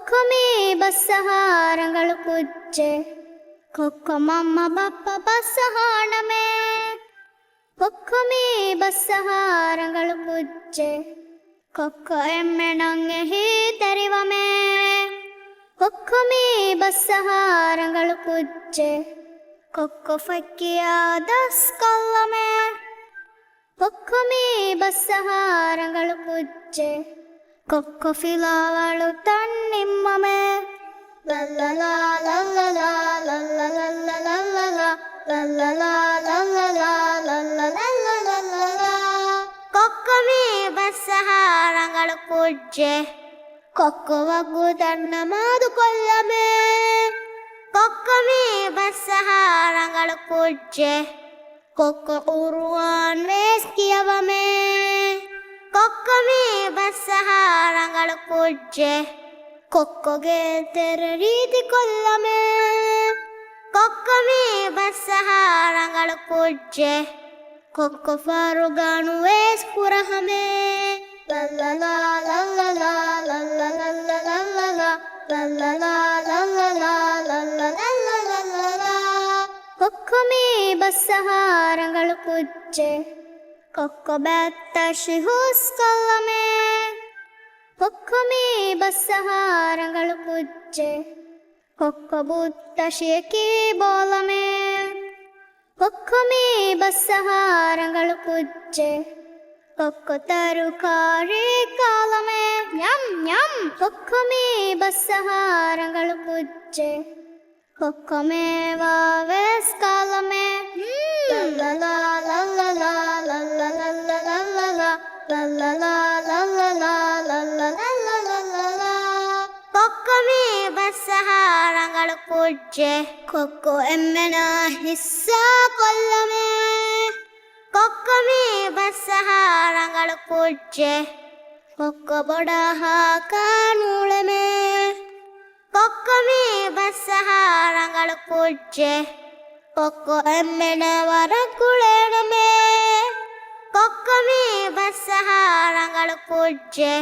കൊക്കുമീ ബസ്സഹാരങ്ങൾ കുജ്ജെ കൊക്കോ മമ്മ ബപ്പ ബസ്സഹാണമേ കൊക്കുമീ ബസ്സഹാരങ്ങൾ കുജ്ജെ കൊക്കോ എമ്മെണങ്ങെ ഹീ തെരിവമേ കൊക്കുമീ ബസ്സഹാരങ്ങൾ കുജ്ജെ കൊക്കോ ഫക്കിയാദസ്കല്ലമേ കൊക്കുമീ ബസ്സഹാരങ്ങൾ കുജ്ജെ കൊക്കോ ഫിലാവളു തന്നിമ്മമേ ലല്ലലാ ലല്ലലാ ലല്ലലല്ല ലല്ലലാ ലല്ലലാ ലല്ലലാ ലല്ലലല്ല കൊക്കുമീ ബസ്സഹാരങ്ങൾ കുജ്ജെ കൊക്കോ വഗ്ഗു തന്ന മാതു കൊല്ലമേ കൊക്കുമീ ബസ്സഹാരങ്ങൾ കുജ്ജെ കൊക്കോ ഖുർആൻ വേസ്കിയവമേ കൊക്കുമീ ബസ്സഹാരങ്ങൾ കുജ്ജെ കൊക്കോ ഗേൽತೆರ ರೀತಿ ಕೊಲ್ಲಮೇ ಕೊಕ್ಕುಮೀ ಬಸ್ಸಹಾರങ്ങൾ ಕುಜ್ಜೆ ಕೊಕ್ಕೋ ಫಾರುಗಾನು ವೇಸ್ಕುರಹಮೇ ಲಲ್ಲಲಾ ಲಲ್ಲಲಾ ಲಲ್ಲಲಲ್ಲ ಲಲ್ಲಲಾ ಲಲ್ಲಲಾ ಲಲ್ಲಲಾ ಲಲ್ಲಲಲ್ಲ ಕೊಕ್ಕುಮೀ ಬಸ್ಸಹಾರങ്ങൾ ಕುಜ್ಜೆ ಕೊಕ್ಕೋ ಬೆತ್ತಶಿ ಹೂಸ್ಕಲ್ಲಮೇ ಕೊಕ್ಕುಮೀ ಬಸ್ಸಹಾರങ്ങൾ ಕುಜ್ಜೆ ಕೊಕ್ಕೋ ಬುತ್ತಶಿ ಬೋಲಮೇ ಕೊಕ್ಕುಮೀ ಬಸ್ಸಹಾರങ്ങൾ ಕುಜ್ಜೆ ಕೊಕ್ಕೋ ತರುಕಾರಿ ಕಾಲಮೇ ಞಂ ಞಂ ಕೊಕ್ಕುಮೀ ಬಸ್ಸಹಾರങ്ങൾ ಕುಜ್ಜೆ ಕೊಕ್ಕೋ ಮೇವಾ ವೇಸ್ಕಾಲಮೇ ಲಲ್ಲಲಾ ಲಲ್ಲಲಾ ಲಲ್ಲಲಲ್ಲ ಲಲ್ಲಲಾ ಲಲ್ಲಲಾ ಲಲ್ಲಲಾ ಲಲ್ಲಲಲ್ಲ ಕೊಕ್ಕುಮೀ ಬಸ್ಸಹಾರങ്ങൾ ಕುಜ್ಜೆ ಕೊಕ್ಕೋ ಎಮ್ಮೆನ ಹಿಸ್ಸ ಕೊಲ್ಲಮೇ ಕೊಕ್ಕುಮೀ ಬಸ್ಸಹಾರങ്ങൾ ಕುಜ್ಜೆ ಕೊಕ್ಕೋ ಬೊಡಹ ಕಾನುಳಮೇ ಕೊಕ್ಕುಮೀ ಬಸ್ಸಹಾರങ്ങൾ ಕುಜ್ಜೆ ಕೊಕ್ಕೋ ಎಮ್ಮೆನ ವರಕುಳೇಣಮೇ ಕೊಕ್ಕುಮೀ ಬಸ್ಸಹಾರങ്ങൾ ಕುಜ್ಜೆ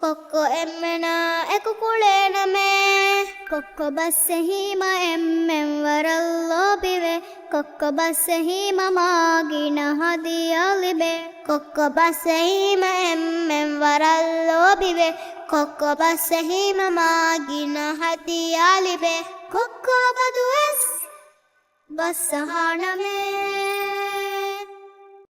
ಕೊಕ್ಕೋ ಎಮ್ಮೆನ ಎಕುಕುಳೇಣಮೇ ಕೊಕ್ಕೋ ಬಸ್ಸೆ ಹೀಮ ಎಮ್ಮೆಂವರಲ್ಲೋಬಿವೆ ಕೊಕ್ಕೋ ಬಸ್ಸೆ ಹೀಮ ಮಾಗಿನ ಹದಿಯಲಿಬೆ ಕೊಕ್ಕೋ ಬಸ್ಸೆ ಹೀಮ ಎಮ್ಮೆಂವರಲ್ಲೋಬಿವೆ ಕೊಕ್ಕೋ ಬಸ್ಸೆ ಹೀಮ ಮಾಗಿನ ಹದಿಯಲಿಬೆ ಕೊಕ್ಕೋ ಬದುವೆಸ್ ಬಸ್ಸಹಾಣಮೇ